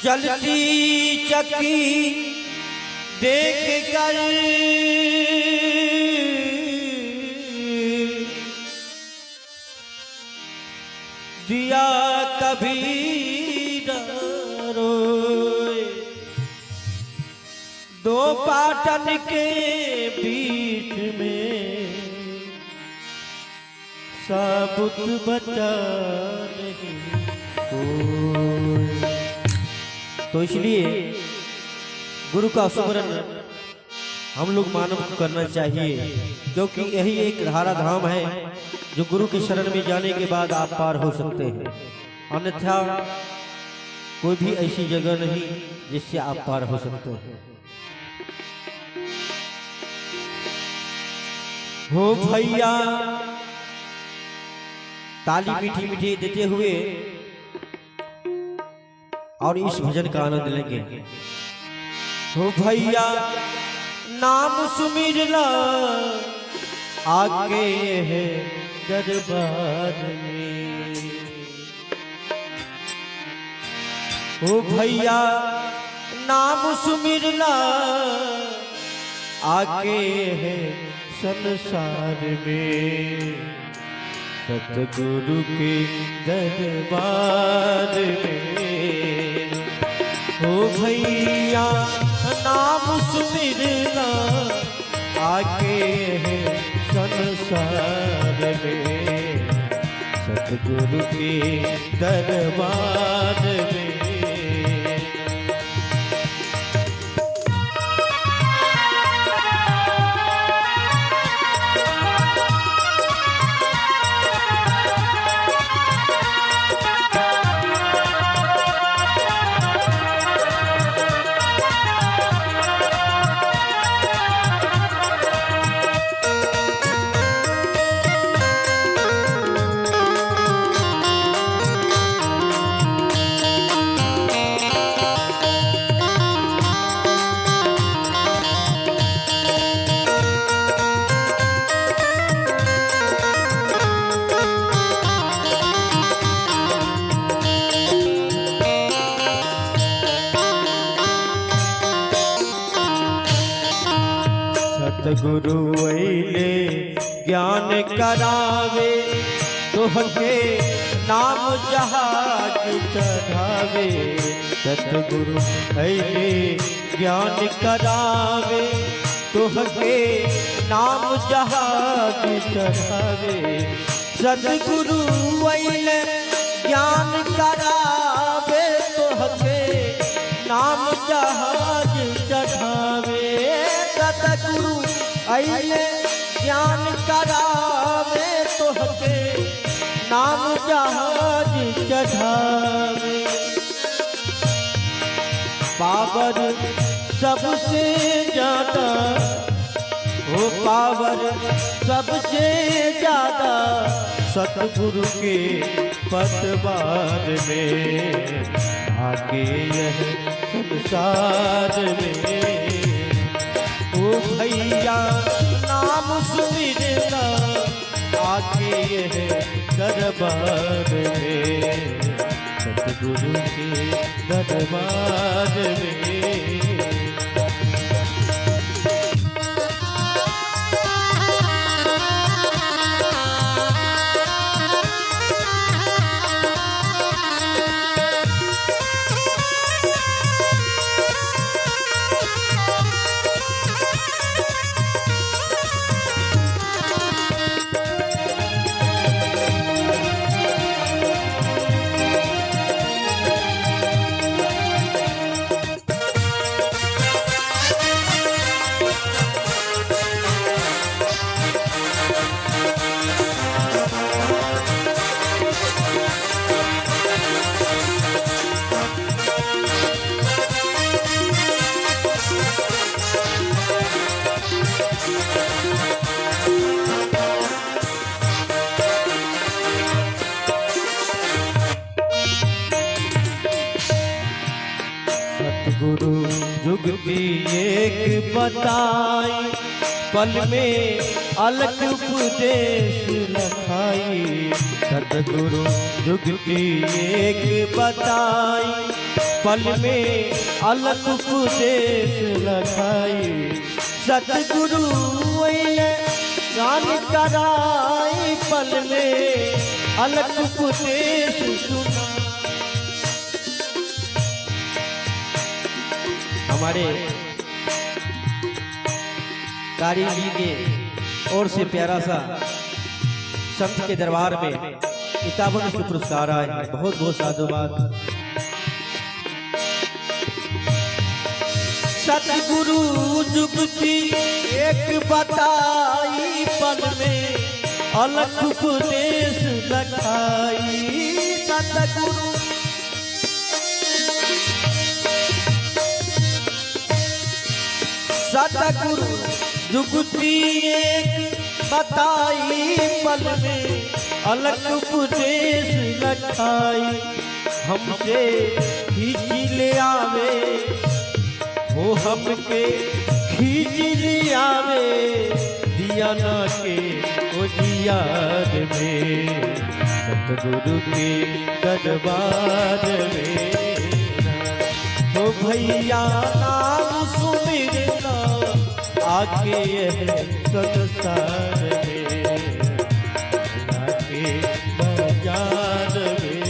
चलती चक्की देख कर दिया कभी न रोए, दो पाटन के बीच में साबुत बचा नहीं कोई। तो इसलिए गुरु का सुमरन हम लोग मानव को करना चाहिए, क्योंकि यही एक धारा धाम है जो गुरु की शरण में जाने के बाद आप पार हो सकते हैं। अन्यथा कोई भी ऐसी जगह नहीं जिससे आप पार हो सकते हैं। हो भैया ताली मीठी मीठी देते हुए और इस भजन का आनंद लेंगे। हो भैया नाम सुमिरला आगे है दरबार में, हो भैया नाम सुमिरला आगे है संसार में, सतगुरु के दरबार में। हो भैया नाम सुमिरना आके है संसार में, सतगुरु के दरबार में। सतगुरु अइले ज्ञान करावे, तोहके नाम जहाज चढ़ावे। सतगुरु अइले ज्ञान करावे, तोहके नाम जहाज चढ़ावे। सतगुरु अइले ज्ञान करावे, तोहके नाम जहाज चढ़ावे। सतगुरु अइले ज्ञान करावे, तोहके नाम जहाज चढ़ावे। पावर सबसे ज्यादा, हो पावर सबसे ज्यादा सतगुरु के पतवार में, आगे यह संसार में। ओ भैया नाम सुमिरना आगे है दरबार में, सतगुरु के दरबार में। सतगुरु जुगती एक बताई, पल में अलग उपदेश लखाई। सतगुरु जुगती एक बताई, पल में अलग उपदेश लखाई। सतगुरु गान कराई, पल में अलग उपदेश सुना। हमारे कारी जी के ओर से प्यारा सा संत के दरबार में 51 पुरस्कार आए हैं। बहुत बहुत साधुवाद। सतगुरु जुगती एक बताई, पल में अलग उपदेश लखाई। सतगुरु सतगुरु जुगती एक बताई, पल में अलग उपदेश लखाई। हमसे खींच ले आवे, वो हमके खींच ले आवे, दिया ना के उजियार में। सतगुरु के दरबार में हो भैया नाम सुमिरना, आके यह संसार में, आके बाजार में।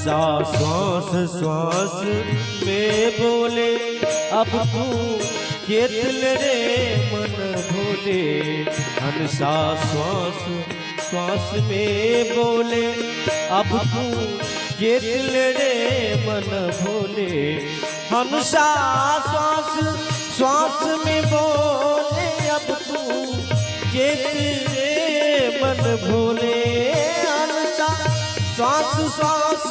श्वास श्वास में बोले, अब तू चेतल रे मन भोले। हंसा श्वास श्वास में बोले, अब तू चेतल रे मन भोले। हंसा श्वास श्वास में बोले, अब तू चेतल रे मन भोले। हंसा श्वास श्वास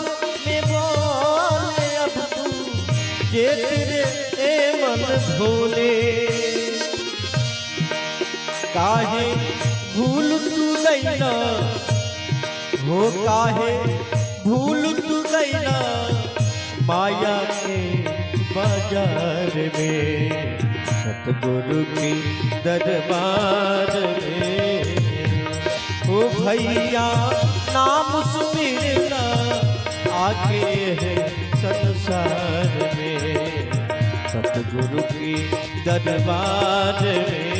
में बोले, अब तू चेतरे मन भोले। काहे भूल तू गईना हो, काहे भूल तू गईना माया के बाजार में। सतगुरु की दरबार में ओ भैया नाम सुमिरना, आके है संसार में। सतगुरु की दरबार में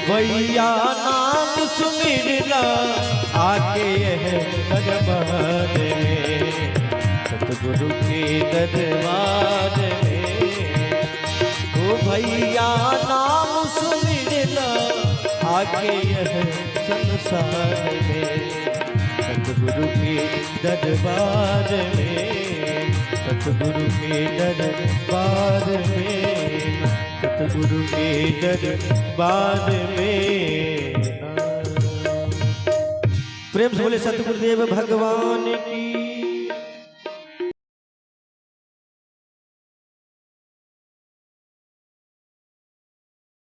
भैया नाम सुमिरना, आके है दरबार में। सतगुरु के दरबार में ओ भैया नाम सुमिरना, आके है संसार में। सतगुरु के दरबार में, सतगुरु के दरबार में, सतगुरु के दरबार में। प्रेम से बोले सतगुरुदेव भगवान की।